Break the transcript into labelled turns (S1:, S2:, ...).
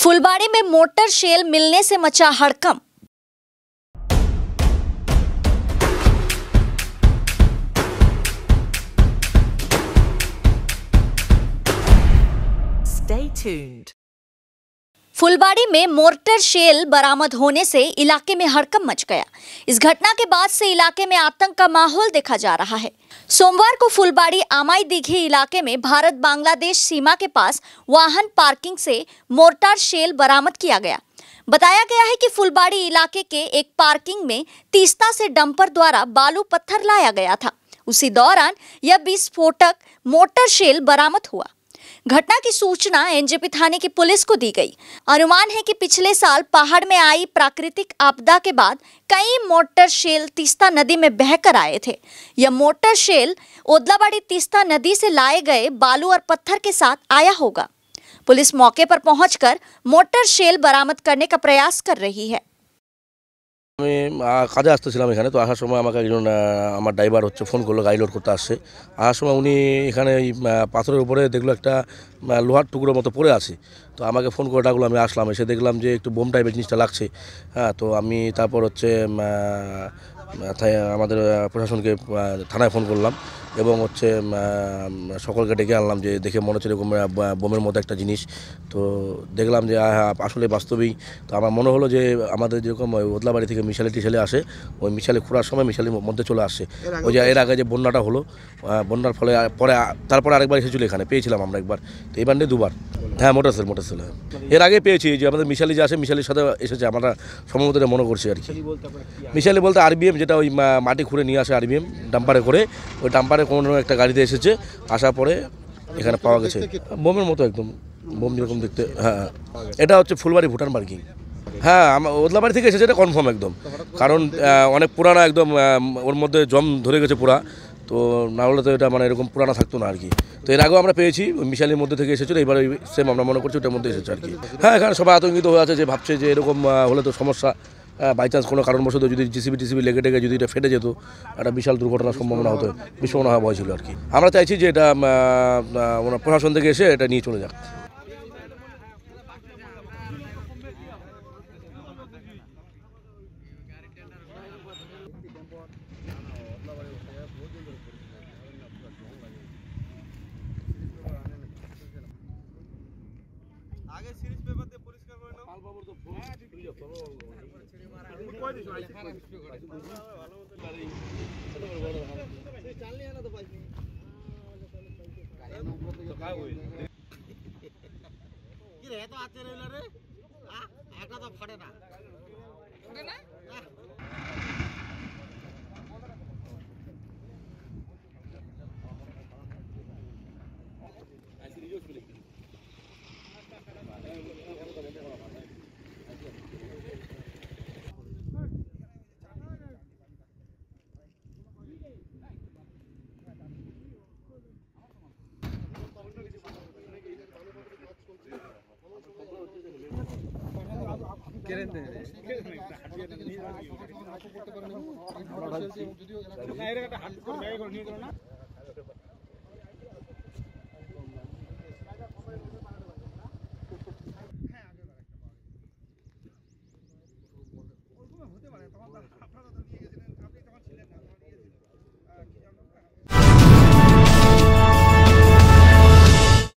S1: फुलबाड़ी में motor shell मिलने से मचा हड़कंप।
S2: Stay tuned.
S1: फुलबाड़ी में मोर्टर शेल बरामद होने से इलाके में हड़कंप मच गया। इस घटना के बाद से इलाके में आतंक का माहौल देखा जा रहा है। सोमवार को फुलबाड़ी आमाई दिघी इलाके में भारत बांग्लादेश सीमा के पास वाहन पार्किंग से मोर्टार शेल बरामद किया गया। बताया गया है कि फुलबाड़ी इलाके के एक पार्किंग में तीस्ता से डंपर द्वारा बालू पत्थर लाया गया था। उसी दौरान यह विस्फोटक मोटर शेल बरामद हुआ। घटना की सूचना एनजेपी थाने की पुलिस को दी गई। अनुमान है कि पिछले साल पहाड़ में आई प्राकृतिक आपदा के बाद कई मोटर शेल तीस्ता नदी में बहकर आए थे। यह मोटर शेल ओदलाबाड़ी तीस्ता नदी से लाए गए बालू और पत्थर के साथ आया होगा। पुलिस मौके पर पहुंचकर मोटर शेल बरामद करने का प्रयास कर रही है।
S3: আমি কাজে আসতেছিলাম এখানে, তো আসার সময় আমাকে একজন আমার ড্রাইভার ফোন করলো, গাড়ি লোড করতে আসছে। আসার সময় উনি এখানে এই পাথরের উপরে দেখলো একটা লোহার টুকরোর মতো পড়ে আছে। তো আমাকে ফোন করে ডাকলো, আমি আসলাম। এসে দেখলাম যে একটু বোম টাইপের জিনিসটা লাগছে। হ্যাঁ, তো আমি তারপর আমাদের প্রশাসনকে থানায় ফোন করলাম এবং সকলকে ডেকে আনলাম, যে দেখে মনে হচ্ছে এরকম বোমের মতো একটা জিনিস। তো দেখলাম যে আসলে বাস্তবেই। তো আমার মনে হলো যে আমাদের যেরকম ওদলাবাড়ি থেকে মিশালি টিশালি আসে, ওই মিশালি খোঁড়ার সময় মিশালির মধ্যে চলে আসছে। ওই যে এর আগে যে বন্যাটা হলো, বন্যার ফলে তারপরে আরেকবার এসেছিলো, এখানে পেয়েছিলাম আমরা একবার, তো এবার নিয়ে দুবার। হ্যাঁ, মোটরসাইকেল এর আগে পেয়েছি, যে আমাদের মিশালি যে আসে মিশালির সাথে এসেছে, আমরা সম্ভবত মনে করছি আর কি। মিশালি বলতে আরবিএম, যেটা ওই মাটি খুঁড়ে নিয়ে আসে আরবিএম ডাম্পারে করে, ওই ডাম্পারে কোনো একটা গাড়িতে এসেছে, আসার পরে এখানে পাওয়া গেছে বোমের মতো, একদম বোম যেরকম দেখতে। হ্যাঁ, এটা ফুলবাড়ি ভুটান পার্কিং। হ্যাঁ, ওদলাবাড়ি থেকে এসেছে, এটা কনফার্ম একদম, কারণ অনেক পুরানা, একদম ওর মধ্যে জম ধরে গেছে পুরা। তো না হলে তো এটা এরকম পুরানা থাকতো না আর কি। তো এর আগেও আমরা পেয়েছি, ওই মিশালির মধ্যে থেকে এসেছিলো, এবার সেম আমরা মনে করছি ওটার মধ্যে এসেছে আর কি। হ্যাঁ, এখানে সবাই আতঙ্কিত হয়ে আছে, যে ভাবছে যে এরকম হলে তো সমস্যা। বাই চান্স কোনো কারণবশত যদি জিসিবি লেগে টেগে যদি এটা ফেটে যেত, একটা বিশাল দুর্ঘটনার সম্ভাবনা হতো, বিস্ফোরণ হওয়া ভয় ছিল আর কি। আমরা চাইছি যে এটা প্রশাসন থেকে এসে এটা নিয়ে চলে যাক।
S4: আগে সিরিজ পেপার দিয়ে পরিষ্কার করে নাও। পাল বাবুর তো ফোন তুই যা করো কই দিছ আইছি ভালো মতো গাড়ি ছোট বড় বড় সেই চাল নিয়ে না তো পাইছি গাড়ি উপর থেকে কাই হই কি রে এত আতে রইলা রে একটা তো ফাটে না আইছি রিজোস মিলে কেরেন দে হাঁটিয়ে নিয়ে করতে পারেন যদিও এরা একটা হাত করে ব্যাগ করে নিয়ে গেল না।